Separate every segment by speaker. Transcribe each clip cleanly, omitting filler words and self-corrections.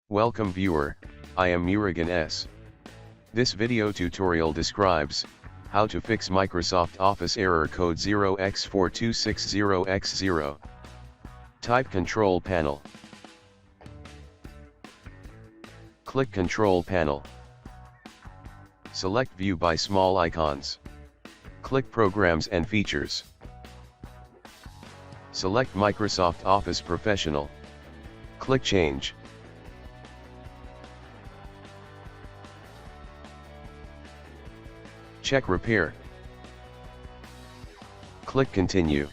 Speaker 1: Welcome viewer, I am Murugan S. This video tutorial describes how to fix Microsoft Office error code 0x426-0x0. Type Control Panel. Click Control Panel. Select View by small icons. Click Programs and Features. Select Microsoft Office Professional. Click Change. Check Repair. Click Continue.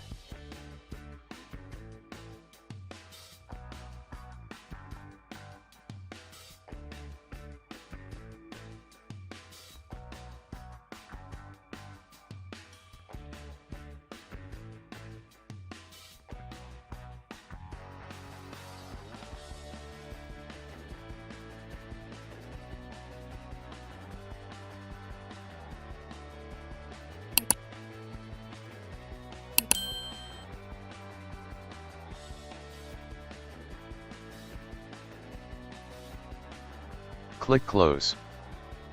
Speaker 1: Click Close.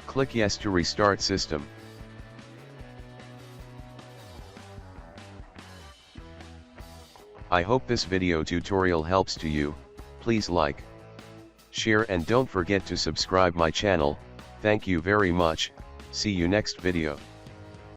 Speaker 1: Click Yes to restart system. I hope this video tutorial helps to you. Please like, share and don't forget to subscribe my channel. Thank you very much. See you next video.